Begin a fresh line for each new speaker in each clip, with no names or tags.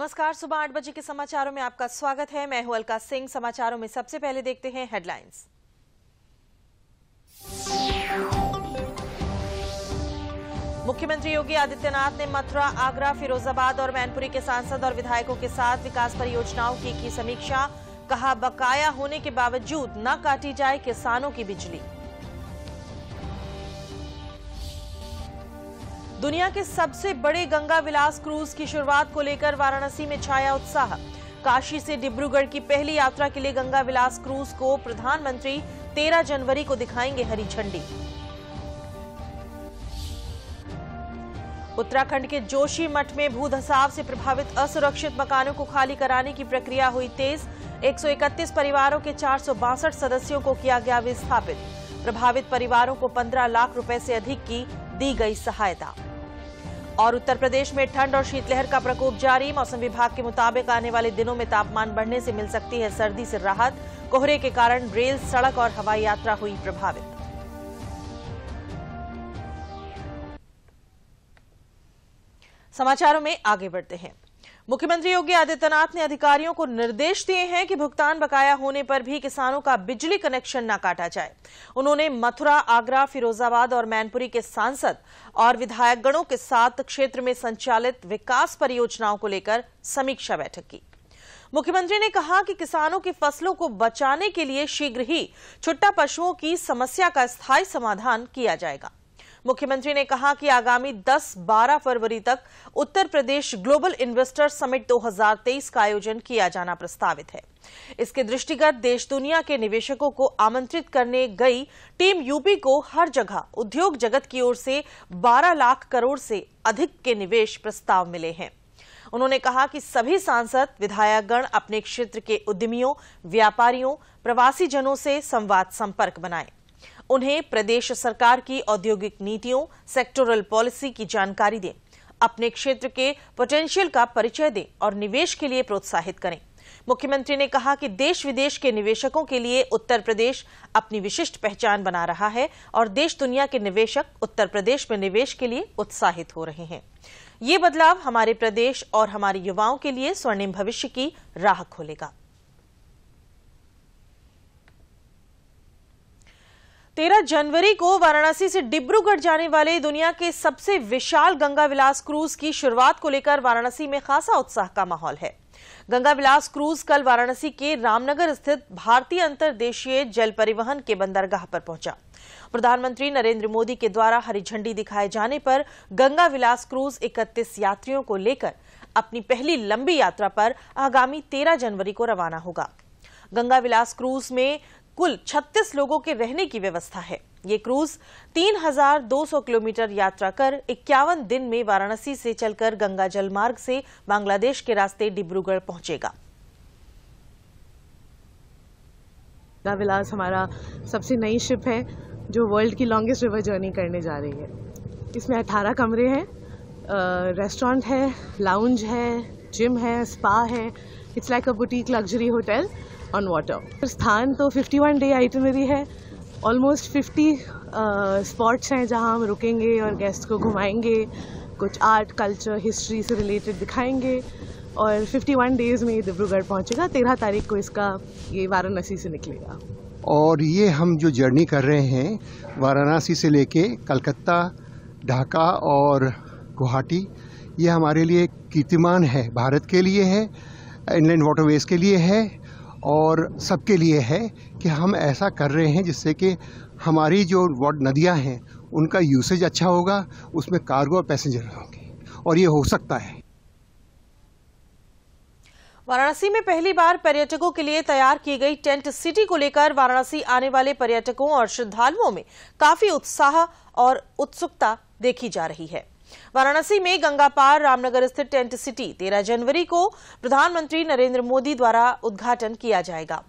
नमस्कार, सुबह 8 बजे के समाचारों में आपका स्वागत है। मैं हूं अलका सिंह। समाचारों में सबसे पहले देखते हैं हेडलाइंस। मुख्यमंत्री योगी आदित्यनाथ ने मथुरा, आगरा, फिरोजाबाद और मैनपुरी के सांसद और विधायकों के साथ विकास परियोजनाओं की समीक्षा। कहा, बकाया होने के बावजूद न काटी जाए किसानों की बिजली। दुनिया के सबसे बड़े गंगा विलास क्रूज की शुरुआत को लेकर वाराणसी में छाया उत्साह। काशी से डिब्रूगढ़ की पहली यात्रा के लिए गंगा विलास क्रूज को प्रधानमंत्री 13 जनवरी को दिखाएंगे हरी झंडी। उत्तराखंड के जोशी मठ में भूधसाव से प्रभावित असुरक्षित मकानों को खाली कराने की प्रक्रिया हुई तेज। 131 परिवारों के 462 सदस्यों को किया गया विस्थापित। प्रभावित परिवारों को 15 लाख रुपए से अधिक की दी गई सहायता। और उत्तर प्रदेश में ठंड और शीतलहर का प्रकोप जारी। मौसम विभाग के मुताबिक आने वाले दिनों में तापमान बढ़ने से मिल सकती है सर्दी से राहत। कोहरे के कारण रेल, सड़क और हवाई यात्रा हुई प्रभावित। समाचारों में आगे बढ़ते हैं। मुख्यमंत्री योगी आदित्यनाथ ने अधिकारियों को निर्देश दिए हैं कि भुगतान बकाया होने पर भी किसानों का बिजली कनेक्शन न काटा जाए। उन्होंने मथुरा, आगरा, फिरोजाबाद और मैनपुरी के सांसद और विधायकगणों के साथ क्षेत्र में संचालित विकास परियोजनाओं को लेकर समीक्षा बैठक की। मुख्यमंत्री ने कहा कि किसानों की फसलों को बचाने के लिए शीघ्र ही छुट्टा पशुओं की समस्या का स्थायी समाधान किया जाएगा। मुख्यमंत्री ने कहा कि आगामी 10-12 फरवरी तक Uttar Pradesh global investor summit 2023 का आयोजन किया जाना प्रस्तावित है। इसके दृष्टिगत देश दुनिया के निवेशकों को आमंत्रित करने गई टीम यूपी को हर जगह उद्योग जगत की ओर से 12 लाख करोड़ से अधिक के निवेश प्रस्ताव मिले हैं। उन्होंने कहा कि सभी सांसद, विधायकगण अपने क्षेत्र के उद्यमियों, व्यापारियों, प्रवासी जनों से संवाद संपर्क बनाएं। उन्हें प्रदेश सरकार की औद्योगिक नीतियों, सेक्टोरल पॉलिसी की जानकारी दें, अपने क्षेत्र के पोटेंशियल का परिचय दें और निवेश के लिए प्रोत्साहित करें। मुख्यमंत्री ने कहा कि देश विदेश के निवेशकों के लिए उत्तर प्रदेश अपनी विशिष्ट पहचान बना रहा है और देश दुनिया के निवेशक उत्तर प्रदेश में निवेश के लिए उत्साहित हो रहे हैं। ये बदलाव हमारे प्रदेश और हमारे युवाओं के लिए स्वर्णिम भविष्य की राह खोलेगा। 13 जनवरी को वाराणसी से डिब्रूगढ़ जाने वाले दुनिया के सबसे विशाल गंगा विलास क्रूज की शुरुआत को लेकर वाराणसी में खासा उत्साह का माहौल है। गंगा विलास क्रूज कल वाराणसी के रामनगर स्थित भारतीय अंतर्देशीय जल परिवहन के बंदरगाह पर पहुंचा। प्रधानमंत्री नरेंद्र मोदी के द्वारा हरी झंडी दिखाए जाने पर गंगा विलास क्रूज 31 यात्रियों को लेकर अपनी पहली लंबी यात्रा पर आगामी 13 जनवरी को रवाना होगा। गंगा विलास क्रूज में कुल 36 लोगों के रहने की व्यवस्था है। ये क्रूज 3200 किलोमीटर यात्रा कर 51 दिन में वाराणसी से चलकर गंगा जल मार्ग से बांग्लादेश के रास्ते डिब्रूगढ़ पहुंचेगा।
गंगा विलास हमारा सबसे नई शिप है जो वर्ल्ड की लॉन्गेस्ट रिवर जर्नी करने जा रही है। इसमें 18 कमरे हैं, रेस्टोरेंट है, लाउंज है, जिम है, स्पा है। It's like a boutique luxury hotel on water. स्थान तो 51 डे आइटिनरी है। ऑलमोस्ट 50 स्पॉट्स हैं जहां हम रुकेंगे और गेस्ट को घुमाएंगे, कुछ आर्ट, कल्चर, हिस्ट्री से रिलेटेड दिखाएंगे और 51 डेज में डिब्रूगढ़ पहुंचेगा। 13 तारीख को इसका ये वाराणसी से निकलेगा।
और ये हम जो जर्नी कर रहे हैं वाराणसी से लेके कलकत्ता, ढाका और गुवाहाटी, ये हमारे लिए कीर्तिमान है, भारत के लिए है, इनलैंड वाटरवेज के लिए है और सबके लिए है कि हम ऐसा कर रहे हैं जिससे कि हमारी जो नदियां हैं उनका यूसेज अच्छा होगा, उसमें कार्गो और पैसेंजर होंगे और ये हो सकता है।
वाराणसी में पहली बार पर्यटकों के लिए तैयार की गई टेंट सिटी को लेकर वाराणसी आने वाले पर्यटकों और श्रद्धालुओं में काफी उत्साह और उत्सुकता देखी जा रही है। वाराणसी में गंगा पार रामनगर स्थित टेंट सिटी 13 जनवरी को प्रधानमंत्री नरेंद्र मोदी द्वारा उद्घाटन किया जाएगा।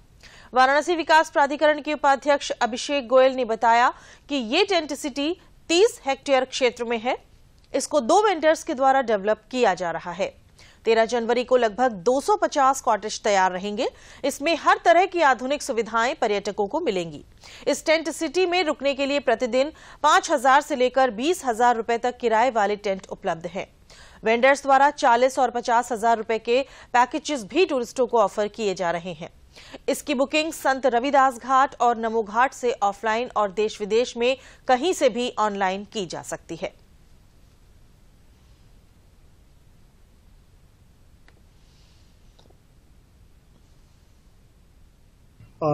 वाराणसी विकास प्राधिकरण के उपाध्यक्ष अभिषेक गोयल ने बताया कि ये टेंट सिटी 30 हेक्टेयर क्षेत्र में है। इसको 2 वेंडर्स के द्वारा डेवलप किया जा रहा है। 13 जनवरी को लगभग 250 कॉटेज तैयार रहेंगे। इसमें हर तरह की आधुनिक सुविधाएं पर्यटकों को मिलेंगी। इस टेंट सिटी में रुकने के लिए प्रतिदिन 5,000 से लेकर 20,000 रुपए तक किराए वाले टेंट उपलब्ध हैं। वेंडर्स द्वारा 40 और 50 हजार रुपए के पैकेजेस भी टूरिस्टों को ऑफर किए जा रहे हैं। इसकी बुकिंग संत रविदास घाट और नमो घाट से ऑफलाइन और देश विदेश में कहीं से भी ऑनलाइन की जा सकती है।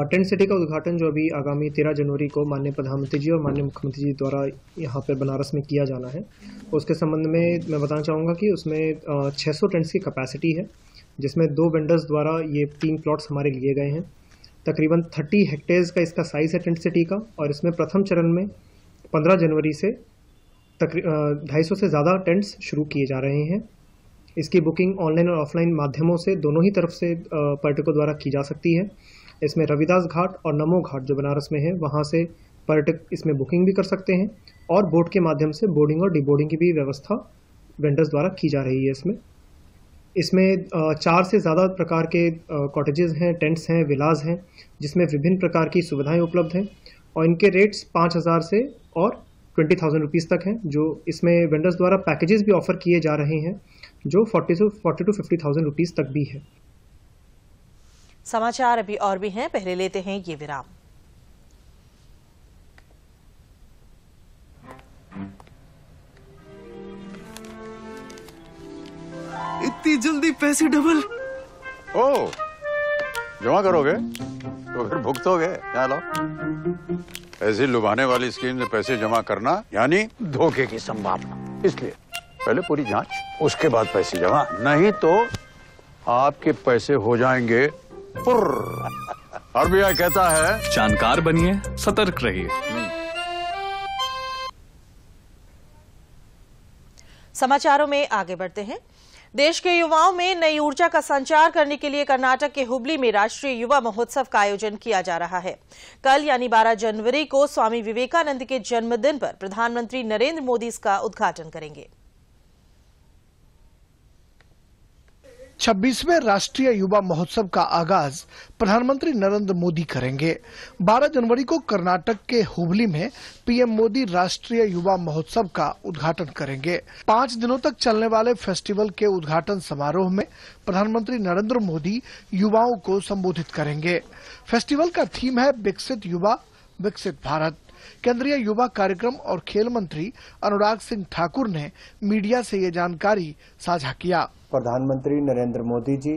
टेंट सिटी का उद्घाटन जो अभी आगामी 13 जनवरी को माननीय प्रधानमंत्री जी और माननीय मुख्यमंत्री जी द्वारा यहाँ पर बनारस में किया जाना है, उसके संबंध में मैं बताना चाहूँगा कि उसमें 600 टेंट्स की कैपेसिटी है, जिसमें 2 वेंडर्स द्वारा ये 3 प्लॉट्स हमारे लिए गए हैं। तकरीबन 30 हेक्टेयर्स का इसका साइज़ है टेंट सिटी का, और इसमें प्रथम चरण में 15 जनवरी से 250 से ज़्यादा टेंट्स शुरू किए जा रहे हैं। इसकी बुकिंग ऑनलाइन और ऑफलाइन माध्यमों से दोनों ही तरफ से पर्यटकों द्वारा की जा सकती है। इसमें रविदास घाट और नमो घाट जो बनारस में है, वहाँ से पर्यटक इसमें बुकिंग भी कर सकते हैं, और बोट के माध्यम से बोर्डिंग और डिबोर्डिंग की भी व्यवस्था वेंडर्स द्वारा की जा रही है। इसमें 4 से ज़्यादा प्रकार के कॉटेजेस हैं, टेंट्स हैं, विलाज हैं, जिसमें विभिन्न प्रकार की सुविधाएं उपलब्ध हैं, और इनके रेट्स 5,000 से और 20,000 रुपीज़ तक हैं। जो इसमें वेंडर्स द्वारा पैकेजेस भी ऑफर किए जा रहे हैं, जो 40 to 50,000 रुपीज़ तक भी है।
समाचार अभी और भी हैं, पहले लेते हैं ये विराम।
इतनी जल्दी पैसे डबल?
ओ, जमा करोगे तो फिर भुगतोगे। क्या लो, ऐसी लुभाने वाली स्कीम में पैसे जमा करना यानी धोखे की संभावना, इसलिए पहले पूरी जांच, उसके बाद पैसे जमा, नहीं तो आपके पैसे हो जाएंगे आरबीआई कहता है
जानकार बनिए, सतर्क रहिए।
समाचारों में आगे बढ़ते हैं। देश के युवाओं में नई ऊर्जा का संचार करने के लिए कर्नाटक के हुबली में राष्ट्रीय युवा महोत्सव का आयोजन किया जा रहा है। कल यानी 12 जनवरी को स्वामी विवेकानंद के जन्मदिन पर प्रधानमंत्री नरेंद्र मोदी इसका उद्घाटन करेंगे।
26वें राष्ट्रीय युवा महोत्सव का आगाज प्रधानमंत्री नरेंद्र मोदी करेंगे। 12 जनवरी को कर्नाटक के हुबली में पीएम मोदी राष्ट्रीय युवा महोत्सव का उद्घाटन करेंगे। 5 दिनों तक चलने वाले फेस्टिवल के उद्घाटन समारोह में प्रधानमंत्री नरेंद्र मोदी युवाओं को संबोधित करेंगे। फेस्टिवल का थीम है विकसित युवा विकसित भारत। केंद्रीय युवा कार्यक्रम और खेल मंत्री अनुराग सिंह ठाकुर ने मीडिया से ये जानकारी साझा किया।
प्रधानमंत्री नरेंद्र मोदी जी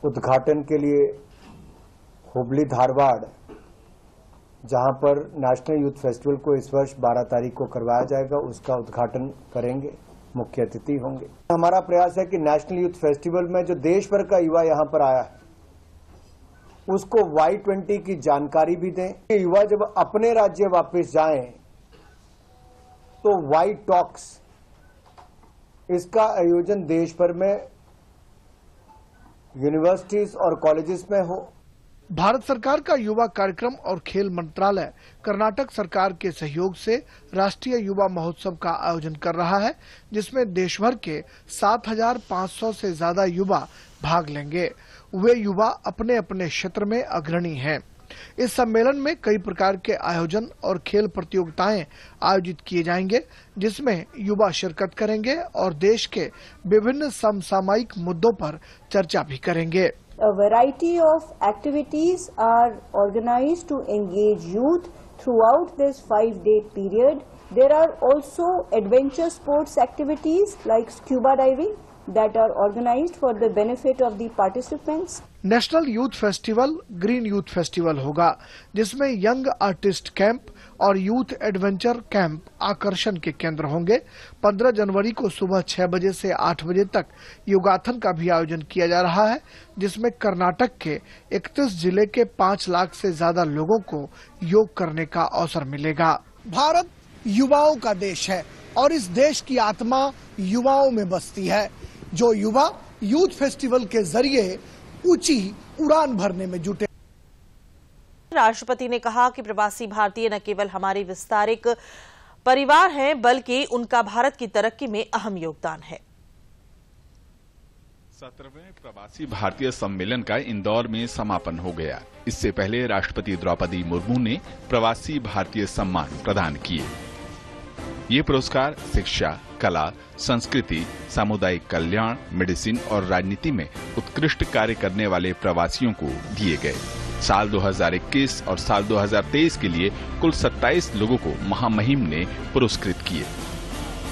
उद्घाटन के लिए हुबली धारवाड़, जहां पर नेशनल यूथ फेस्टिवल को इस वर्ष 12 तारीख को करवाया जाएगा, उसका उद्घाटन करेंगे, मुख्य अतिथि होंगे। हमारा प्रयास है कि नेशनल यूथ फेस्टिवल में जो देश भर का युवा यहां पर आया है उसको Y20 की जानकारी भी दें। युवा जब अपने राज्य वापस जाएं तो वाई टॉक्स, इसका आयोजन देश भर में यूनिवर्सिटीज और कॉलेजेस में हो।
भारत सरकार का युवा कार्यक्रम और खेल मंत्रालय कर्नाटक सरकार के सहयोग से राष्ट्रीय युवा महोत्सव का आयोजन कर रहा है, जिसमें देश भर के 7,500 से ज्यादा युवा भाग लेंगे। वे युवा अपने अपने क्षेत्र में अग्रणी हैं। इस सम्मेलन में कई प्रकार के आयोजन और खेल प्रतियोगिताएं आयोजित किए जाएंगे, जिसमें युवा शिरकत करेंगे और देश के विभिन्न समसामयिक मुद्दों पर चर्चा भी करेंगे।
A variety of activities are organized to engage youth throughout this 5-day period. There are also adventure sports activities like scuba diving that are organized for the benefit of the participants.
National youth festival green youth festival होगा, जिसमें young artist camp और youth adventure camp आकर्षण के केंद्र होंगे। 15 जनवरी को सुबह 6 बजे से 8 बजे तक योगाथन का भी आयोजन किया जा रहा है, जिसमें कर्नाटक के 31 जिले के 5 लाख से ज्यादा लोगों को योग करने का अवसर मिलेगा। भारत युवाओं का देश है और इस देश की आत्मा युवाओं में बसती है। जो युवा यूथ फेस्टिवल के जरिए ऊंची उड़ान भरने में जुटे।
राष्ट्रपति ने कहा कि प्रवासी भारतीय न केवल हमारे विस्तारित परिवार हैं, बल्कि उनका भारत की तरक्की में अहम योगदान है।
17वें प्रवासी भारतीय सम्मेलन का इंदौर में समापन हो गया। इससे पहले राष्ट्रपति द्रौपदी मुर्मू ने प्रवासी भारतीय सम्मान प्रदान किए। ये पुरस्कार शिक्षा, कला, संस्कृति, सामुदायिक कल्याण, मेडिसिन और राजनीति में उत्कृष्ट कार्य करने वाले प्रवासियों को दिए गए। साल 2021 और साल 2023 के लिए कुल 27 लोगों को महामहिम ने पुरस्कृत किए।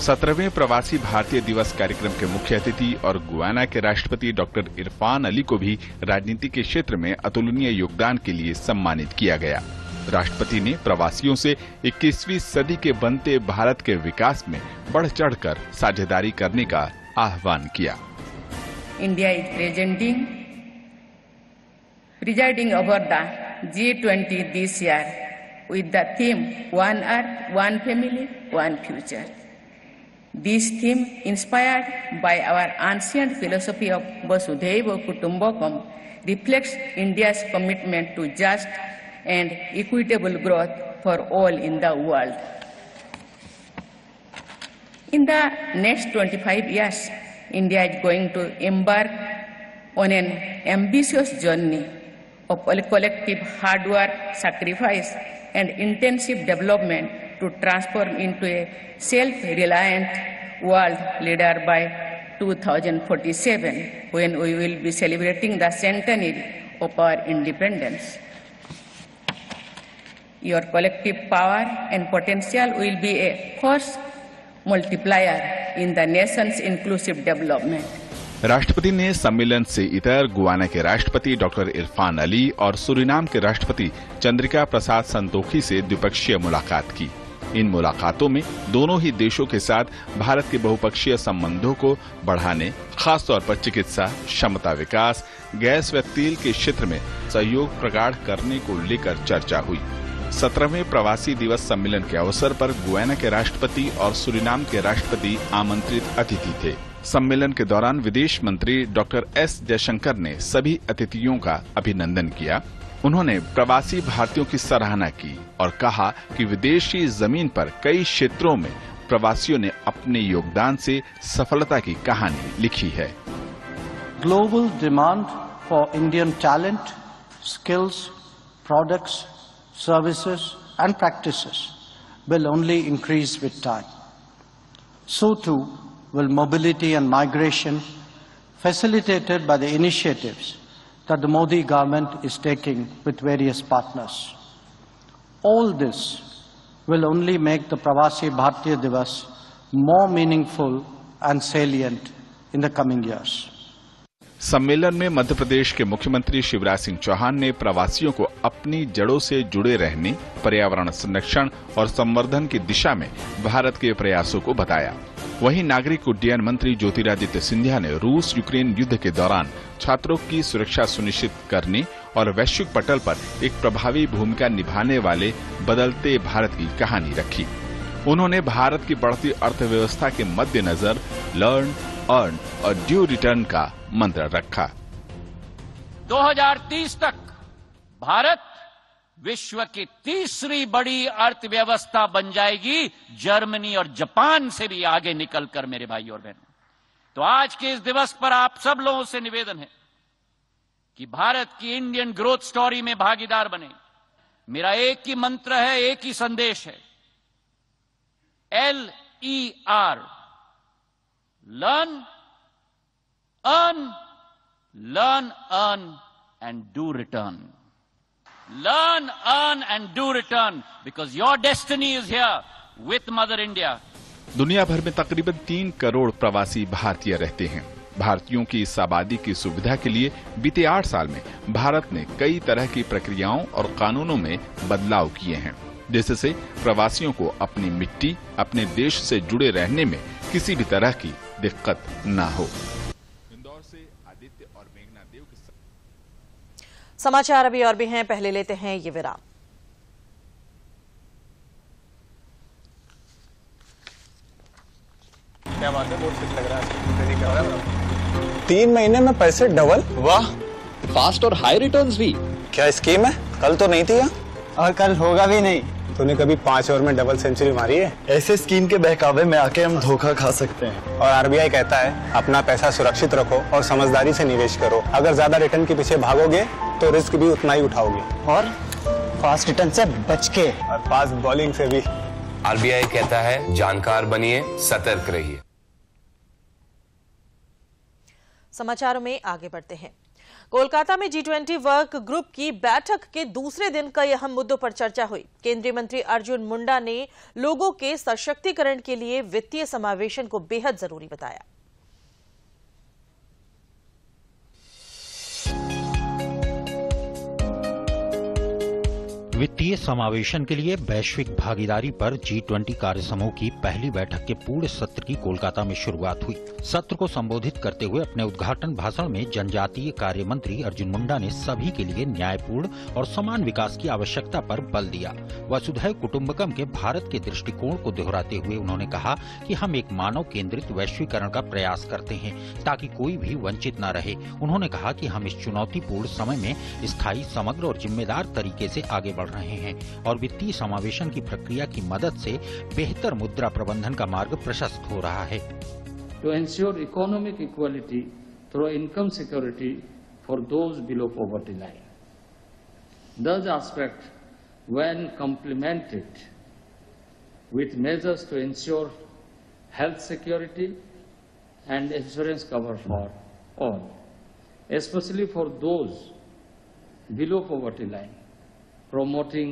17वें प्रवासी भारतीय दिवस कार्यक्रम के मुख्य अतिथि और गुयाना के राष्ट्रपति डॉक्टर इरफान अली को भी राजनीति के क्षेत्र में अतुलनीय योगदान के लिए सम्मानित किया गया। राष्ट्रपति ने प्रवासियों से 21वीं सदी के बनते भारत के विकास में बढ़ चढ़कर साझेदारी करने का आह्वान किया।
India is presiding over the G20 this year with the theme One Earth, One Family, One Future. This theme, inspired by our ancient philosophy of Vasudhaiva Kutumbakam, reflects India's commitment to just and equitable growth for all in the world. In the next 25 years, India is going to embark on an ambitious journey of collective hard work, sacrifice, and intensive development to transform into a self-reliant world leader by 2047, when we will be celebrating the centenary of our independence. Your collective power and potential will be a force multiplier in the nation's inclusive development.
राष्ट्रपति ने सम्मेलन से इतर Guyana के राष्ट्रपति doctor Irfan Ali और Suriname के राष्ट्रपति चंद्रिका प्रसाद संतोखी से द्विपक्षीय मुलाकात की। इन मुलाकातों में दोनों ही देशों के साथ भारत के बहुपक्षीय संबंधों को बढ़ाने, खासतौर पर चिकित्सा, क्षमता विकास, गैस व तेल के क्षेत्र में सहयोग प्रगाढ़ करने को लेकर चर्चा हुई। 17वें प्रवासी दिवस सम्मेलन के अवसर पर गुयाना के राष्ट्रपति और सूरीनाम के राष्ट्रपति आमंत्रित अतिथि थे। सम्मेलन के दौरान विदेश मंत्री डॉक्टर एस जयशंकर ने सभी अतिथियों का अभिनंदन किया। उन्होंने प्रवासी भारतीयों की सराहना की और कहा कि विदेशी जमीन पर कई क्षेत्रों में प्रवासियों ने अपने योगदान से सफलता की कहानी लिखी है।
Global demand for Indian talent, skills, products, services and practices will only increase with time. So too will mobility and migration, facilitated by the initiatives that the Modi government is taking with various partners. All this will only make the Pravasi Bharatiya Divas more meaningful and salient in the coming years.
सम्मेलन में मध्य प्रदेश के मुख्यमंत्री शिवराज सिंह चौहान ने प्रवासियों को अपनी जड़ों से जुड़े रहने, पर्यावरण संरक्षण और संवर्धन की दिशा में भारत के प्रयासों को बताया। वहीं नागरिक उड्डयन मंत्री ज्योतिरादित्य सिंधिया ने रूस यूक्रेन युद्ध के दौरान छात्रों की सुरक्षा सुनिश्चित करने और वैश्विक पटल पर एक प्रभावी भूमिका निभाने वाले बदलते भारत की कहानी रखी। उन्होंने भारत की बढ़ती अर्थव्यवस्था के मद्देनजर लर्न, अर्न और ड्यू रिटर्न का मंत्र रखा।
2030 तक भारत विश्व की तीसरी बड़ी अर्थव्यवस्था बन जाएगी, जर्मनी और जापान से भी आगे निकलकर, मेरे भाई और बहनों। तो आज के इस दिवस पर आप सब लोगों से निवेदन है कि भारत की इंडियन ग्रोथ स्टोरी में भागीदार बने। मेरा एक ही मंत्र है, एक ही संदेश है, LER, learn, earn, learn, earn, and do return. Learn, earn, and do return, because your destiny is here with Mother India.
दुनिया भर में तकरीबन 3 करोड़ प्रवासी भारतीय रहते हैं। भारतीयों की इस आबादी की सुविधा के लिए बीते 8 साल में भारत ने कई तरह की प्रक्रियाओं और कानूनों में बदलाव किए हैं, जिससे प्रवासियों को अपनी मिट्टी, अपने देश से जुड़े रहने में किसी भी तरह की दिक्कत न हो। इंदौर से आदित्य और मेघना देव के साथ
समाचार अभी और भी हैं, पहले लेते हैं ये विराम।
क्या बात है, बहुत कुछ लग रहा है। 3 महीने में पैसे डबल, वाह, फास्ट और हाई रिटर्न्स भी। क्या स्कीम है? कल तो नहीं थी यहाँ, और कल होगा भी नहीं। तूने कभी 5 ओवर में डबल सेंचुरी मारी है? ऐसे स्कीम के बहकावे में आके हम धोखा खा सकते हैं। और RBI कहता है अपना पैसा सुरक्षित रखो और समझदारी से निवेश करो। अगर ज्यादा रिटर्न के पीछे भागोगे तो रिस्क भी उतना ही उठाओगे, और फास्ट रिटर्न से बच के, और फास्ट बॉलिंग से भी।
आरबीआई कहता है जानकार बनिए, सतर्क रहिए।
समाचारों में आगे बढ़ते हैं। कोलकाता में G20 वर्क ग्रुप की बैठक के दूसरे दिन कई अहम मुद्दों पर चर्चा हुई। केंद्रीय मंत्री अर्जुन मुंडा ने लोगों के सशक्तिकरण के लिए वित्तीय समावेशन को बेहद जरूरी बताया।
वित्तीय समावेशन के लिए वैश्विक भागीदारी पर G20 कार्य समूह की पहली बैठक के पूर्ण सत्र की कोलकाता में शुरुआत हुई। सत्र को संबोधित करते हुए अपने उद्घाटन भाषण में जनजातीय कार्य मंत्री अर्जुन मुंडा ने सभी के लिए न्यायपूर्ण और समान विकास की आवश्यकता पर बल दिया। वसुधैव कुटुंबकम के भारत के दृष्टिकोण को दोहराते हुए उन्होंने कहा कि हम एक मानव केंद्रित वैश्वीकरण का प्रयास करते हैं ताकि कोई भी वंचित न रहे। उन्होंने कहा कि हम इस चुनौतीपूर्ण समय में स्थायी, समग्र और जिम्मेदार तरीके से आगे बढ़ रहे हैं और वित्तीय समावेशन की प्रक्रिया की मदद से बेहतर मुद्रा प्रबंधन का मार्ग प्रशस्त हो रहा है।
To ensure economic equality through income security for those below poverty line. Those aspects, when complemented with measures to ensure health security and insurance cover for all, especially for those below poverty line, promoting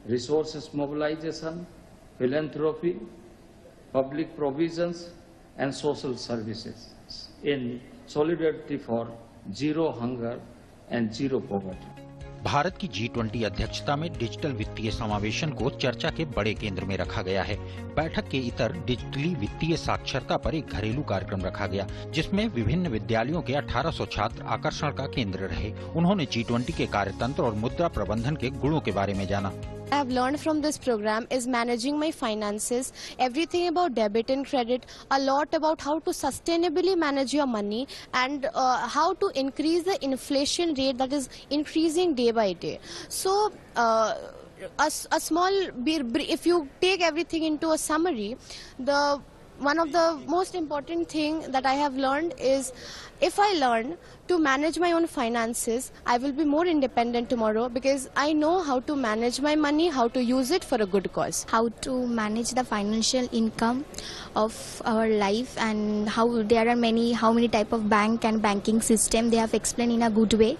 resources mobilization, philanthropy, public provisions, and social services in solidarity for zero hunger and zero poverty.
Bharat की G20 अध्यक्षता में digital वित्तीय समावेशन को चर्चा के बड़े केंद्र में रखा गया है। बैठक के इतर डिजिटली वित्तीय साक्षरता पर एक घरेलू कार्यक्रम रखा गया, जिसमें विभिन्न विद्यालयों के 1800 छात्र आकर्षण का केंद्र रहे। उन्होंने G20 के कार्यतंत्र और मुद्रा प्रबंधन के गुणों के बारे में जाना।
I have learned from this program is managing my finances, everything about debit and credit, a lot about how to sustainably manage your money and how to increase the inflation rate that is increasing day by day. So a small, if you take everything into a summary, one of the most important thing that I have learned is if I learn to manage my own finances, I will be more independent tomorrow because I know how to manage my money, how to use it for a good cause.
How to manage the financial income of our life and how there are how many type of bank and banking system they have explained in a good way,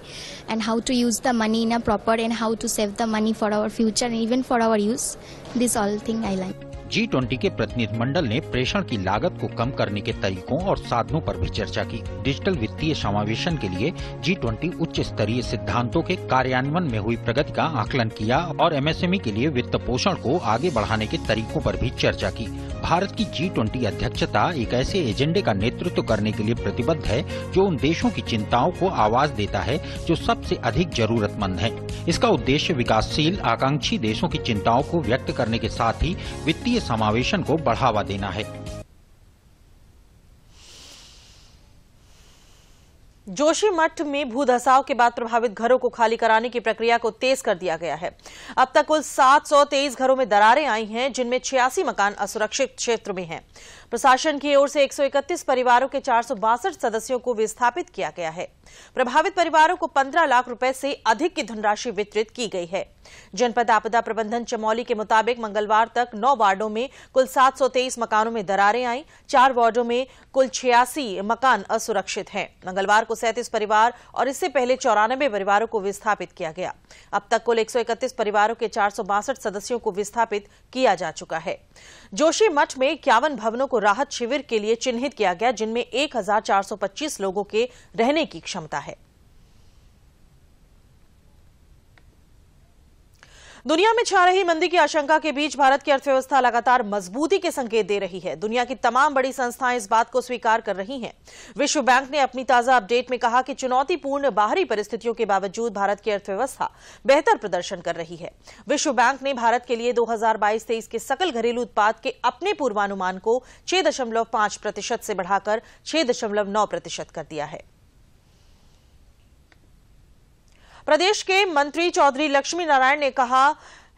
and how to use the money in a proper and how to save the money for our future and even for our use. This all thing I like.
G20 के प्रतिनिधि मंडल ने प्रेषण की लागत को कम करने के तरीकों और साधनों पर भी चर्चा की। डिजिटल वित्तीय समावेशन के लिए G20 उच्च स्तरीय सिद्धांतों के कार्यान्वयन में हुई प्रगति का आकलन किया और MSME के लिए वित्त पोषण को आगे बढ़ाने के तरीकों पर भी चर्चा की। भारत की G20 अध्यक्षता एक ऐसे एजेंडे का नेतृत्व करने के लिए प्रतिबद्ध है जो उन देशों की चिंताओं को आवाज देता है जो सबसे अधिक जरूरतमंद हैं। इसका उद्देश्य विकासशील आकांक्षी देशों की चिंताओं को व्यक्त करने के साथ ही वित्तीय समावेशन को बढ़ावा देना है।
जोशीमठ में भूधसाव के बाद प्रभावित घरों को खाली कराने की प्रक्रिया को तेज कर दिया गया है। अब तक कुल 723 घरों में दरारें आई हैं, जिनमें 86 मकान असुरक्षित क्षेत्र में हैं। प्रशासन की ओर से 131 परिवारों के 462 सदस्यों को विस्थापित किया गया है। प्रभावित परिवारों को 15 लाख रुपए से अधिक की धनराशि वितरित की गई है। जनपद आपदा प्रबंधन चमोली के मुताबिक मंगलवार तक 9 वार्डों में कुल 723 मकानों में दरारें आई। 4 वार्डों में कुल 86 मकान असुरक्षित हैं। मंगलवार को 37 परिवार और इससे पहले 94 परिवारों को विस्थापित किया गया। अब तक कुल 131 परिवारों के 462 सदस्यों को विस्थापित किया जा चुका है। जोशीमठ में 51 भवनों को राहत शिविर के लिए चिन्हित किया गया, जिनमें 1425 लोगों के रहने की क्षमता है। दुनिया में छा रही मंदी की आशंका के बीच भारत की अर्थव्यवस्था लगातार मजबूती के संकेत दे रही है। दुनिया की तमाम बड़ी संस्थाएं इस बात को स्वीकार कर रही हैं। विश्व बैंक ने अपनी ताजा अपडेट में कहा कि चुनौतीपूर्ण बाहरी परिस्थितियों के बावजूद भारत की अर्थव्यवस्था बेहतर प्रदर्शन कर रही है। विश्व बैंक ने भारत के लिए 2022-23 के सकल घरेलू उत्पाद के अपने पूर्वानुमान को 6.5% से बढ़ाकर 6.9% कर दिया है। प्रदेश के मंत्री चौधरी लक्ष्मी नारायण ने कहा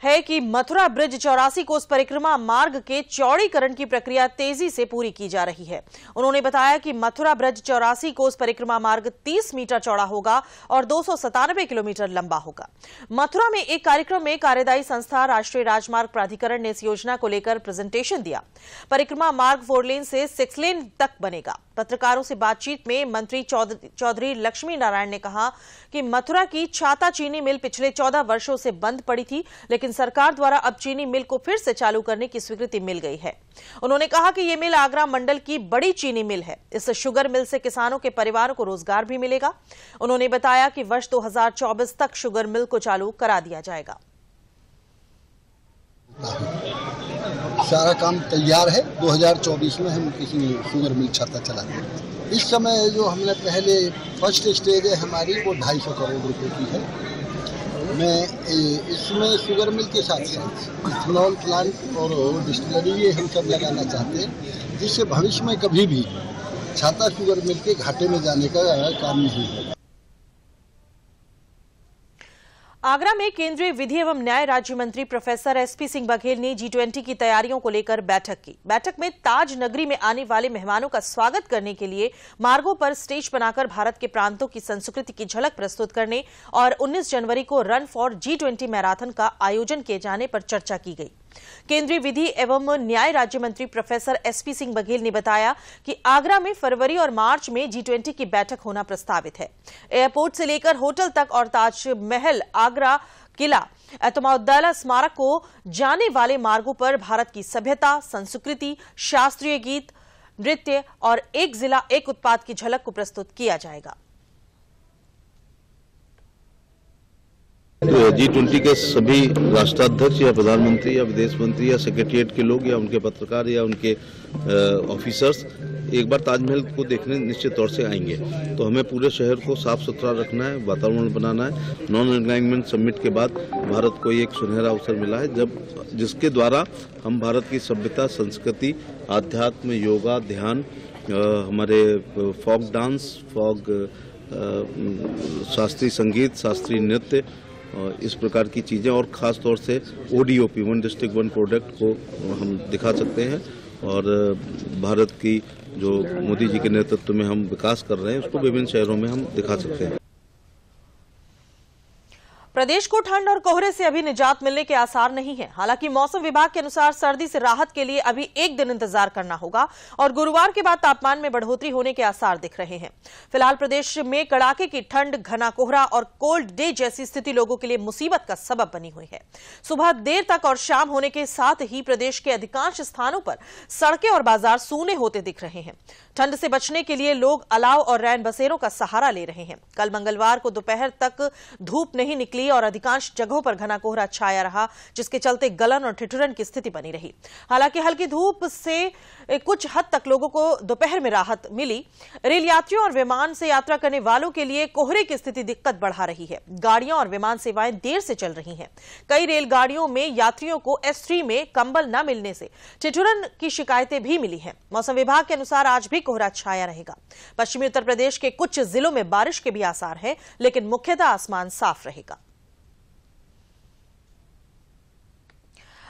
है कि मथुरा ब्रिज 84 कोस परिक्रमा मार्ग के चौड़ीकरण की प्रक्रिया तेजी से पूरी की जा रही है। उन्होंने बताया कि मथुरा ब्रिज 84 कोस परिक्रमा मार्ग 30 मीटर चौड़ा होगा और 297 किलोमीटर लंबा होगा। मथुरा में एक कार्यक्रम में कार्यदायी संस्था राष्ट्रीय राजमार्ग प्राधिकरण ने इस योजना को लेकर प्रेजेंटेशन दिया। परिक्रमा मार्ग 4 लेन से 6 लेन तक बनेगा। पत्रकारों से बातचीत में मंत्री चौधरी लक्ष्मी नारायण ने कहा कि मथुरा की छाता चीनी मिल पिछले 14 वर्षों से बंद पड़ी थी, लेकिन सरकार द्वारा अब चीनी मिल को फिर से चालू करने की स्वीकृति मिल गई है। उन्होंने कहा कि यह मिल आगरा मंडल की बड़ी चीनी मिल है। इस शुगर मिल से किसानों के परिवारों को रोजगार भी मिलेगा। उन्होंने बताया कि वर्ष 2024 तक शुगर मिल को चालू करा दिया जाएगा।
सारा काम तैयार है। 2024 में हम किसी शुगर मिल छाता चलाएंगे। इस समय जो हमने पहले फर्स्ट स्टेज है हमारी वो 250 करोड़ रुपए की है। मैं इसमें शुगर मिल के साथ साथ इथेनॉल प्लांट और डिस्टिलरी ये हम सब लगाना चाहते हैं, जिससे भविष्य में कभी भी छाता शुगर मिल के घाटे में जाने का काम नहीं होगा।
आगरा में केंद्रीय विधि एवं न्याय राज्य मंत्री प्रोफेसर एसपी सिंह बघेल ने G20 की तैयारियों को लेकर बैठक की। बैठक में ताज नगरी में आने वाले मेहमानों का स्वागत करने के लिए मार्गों पर स्टेज बनाकर भारत के प्रांतों की संस्कृति की झलक प्रस्तुत करने और 19 जनवरी को रन फॉर G20 मैराथन का आयोजन किए जाने पर चर्चा की गई। केंद्रीय विधि एवं न्याय राज्य मंत्री प्रोफेसर एसपी सिंह बघेल ने बताया कि आगरा में फरवरी और मार्च में G20 की बैठक होना प्रस्तावित है। एयरपोर्ट से लेकर होटल तक और ताजमहल, आगरा किला, एतमाउद्दौला स्मारक को जाने वाले मार्गों पर भारत की सभ्यता, संस्कृति, शास्त्रीय गीत, नृत्य और एक जिला एक उत्पाद की झलक को प्रस्तुत किया जाएगा।
G20 के सभी राष्ट्राध्यक्ष या प्रधानमंत्री या विदेश मंत्री या सेक्रेटरिएट के लोग या उनके पत्रकार या उनके ऑफिसर्स एक बार ताजमहल को देखने निश्चित तौर से आएंगे। तो हमें पूरे शहर को साफ सुथरा रखना है, वातावरण बनाना है। नॉन अलाइनमेंट समिट के बाद भारत को एक सुनहरा अवसर मिला है जिसके द्वारा हम भारत की सभ्यता, संस्कृति, आध्यात्म, योगा, ध्यान, हमारे फोक डांस, फोक शास्त्रीय संगीत, शास्त्रीय नृत्य, इस प्रकार की चीजें और खास तौर से ODOP, one district one product को हम दिखा सकते हैं और भारत की जो मोदी जी के नेतृत्व में हम विकास कर रहे हैं उसको विभिन्न शहरों में हम दिखा सकते हैं।
प्रदेश को ठंड और कोहरे से अभी निजात मिलने के आसार नहीं है। हालांकि मौसम विभाग के अनुसार सर्दी से राहत के लिए अभी एक दिन इंतजार करना होगा और गुरुवार के बाद तापमान में बढ़ोतरी होने के आसार दिख रहे हैं। फिलहाल प्रदेश में कड़ाके की ठंड, घना कोहरा और कोल्ड डे जैसी स्थिति लोगों के लिए मुसीबत का सबब बनी हुई है। सुबह देर तक और शाम होने के साथ ही प्रदेश के अधिकांश स्थानों पर सड़कें और बाजार सूने होते दिख रहे हैं। ठंड से बचने के लिए लोग अलाव और रैन बसेरों का सहारा ले रहे हैं। कल मंगलवार को दोपहर तक धूप नहीं निकली और अधिकांश जगहों पर घना कोहरा छाया रहा, जिसके चलते गलन और ठिठुरन की स्थिति बनी रही। हालांकि हल्की धूप से कुछ हद तक लोगों को दोपहर में राहत मिली। रेल यात्रियों और विमान से यात्रा करने वालों के लिए कोहरे की स्थिति दिक्कत बढ़ा रही है। गाड़ियां और विमान सेवाएं देर से चल रही हैं। कई रेलगाड़ियों में यात्रियों को S3 में कंबल न मिलने से ठिठुरन की शिकायतें भी मिली हैं। मौसम विभाग के अनुसार आज भी कोहरा छाया रहेगा। पश्चिमी उत्तर प्रदेश के कुछ जिलों में बारिश के भी आसार हैं, लेकिन मुख्यतः आसमान साफ रहेगा।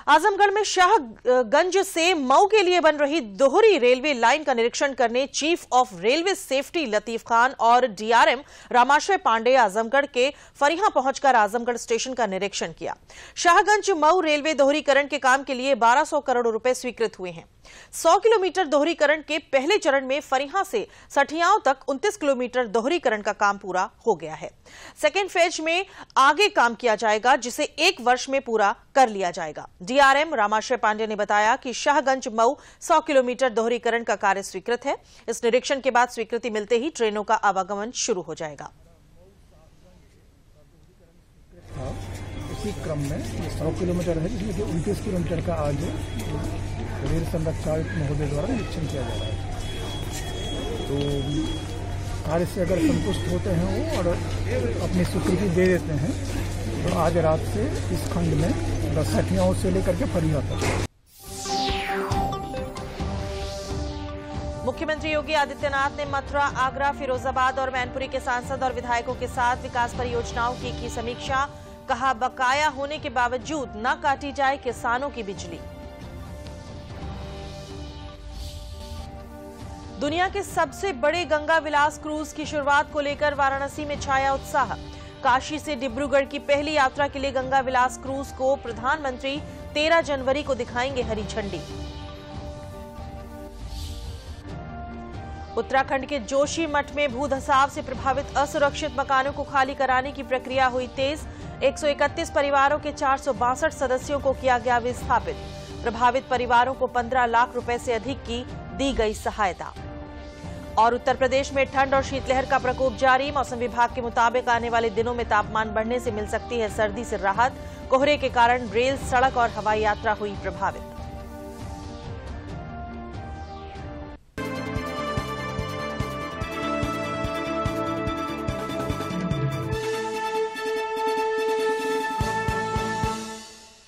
आजमगढ़ में शाहगंज से मऊ के लिए बन रही दोहरी रेलवे लाइन का निरीक्षण करने chief of railway safety Latif Khan और DRM रामाश्रय पांडे आजमगढ़ के फरिहा पहुंचकर आजमगढ़ स्टेशन का निरीक्षण किया। शाहगंज मऊ रेलवे दोहरीकरण के काम के लिए 1200 करोड़ रुपए स्वीकृत हुए हैं। 100 किलोमीटर दोहरीकरण के पहले चरण में फरिहा से सठियाओं तक 29 किलोमीटर दोहरीकरण का काम पूरा हो गया है। सेकेंड फेज में आगे काम किया जाएगा, जिसे 1 वर्ष में पूरा कर लिया जाएगा। DRM रामाश्रय पांडे ने बताया कि शाहगंज मऊ 100 किलोमीटर दोहरीकरण का कार्य स्वीकृत है। इस निरीक्षण के बाद स्वीकृति मिलते ही ट्रेनों का आवागमन शुरू हो जाएगा।
इसी क्रम में 100 किलोमीटर है, जिसमें कि 29 किलोमीटर का आज रेल संरक्षक महोदय द्वारा निरीक्षण किया जा रहा है। तो कार्य से अगर संतुष्ट होते हैं वो और अपनी स्वीकृति दे देते हैं तो आज रात से इस खंड में सठियाओं से लेकर के फरिया तक।
मुख्यमंत्री योगी आदित्यनाथ ने मथुरा, आगरा, फिरोजाबाद और मैनपुरी के सांसद और विधायकों के साथ विकास परियोजनाओं की समीक्षा। कहा बकाया होने के बावजूद न काटी जाए किसानों की बिजली। दुनिया के सबसे बड़े गंगा विलास क्रूज की शुरुआत को लेकर वाराणसी में छाया उत्साह। काशी से डिब्रूगढ़ की पहली यात्रा के लिए गंगा विलास क्रूज को प्रधानमंत्री 13 जनवरी को दिखाएंगे हरी झंडी। उत्तराखंड के जोशी मठ में भूधसाव से प्रभावित असुरक्षित मकानों को खाली कराने की प्रक्रिया हुई तेज। 131 परिवारों के 462 सदस्यों को किया गया विस्थापित। प्रभावित परिवारों को 15 लाख रुपए से अधिक की दी गई सहायता। और उत्तर प्रदेश में ठंड और शीतलहर का प्रकोप जारी। मौसम विभाग के मुताबिक आने वाले दिनों में तापमान बढ़ने से मिल सकती है सर्दी से राहत। कोहरे के कारण रेल, सड़क और हवाई यात्रा हुई प्रभावित।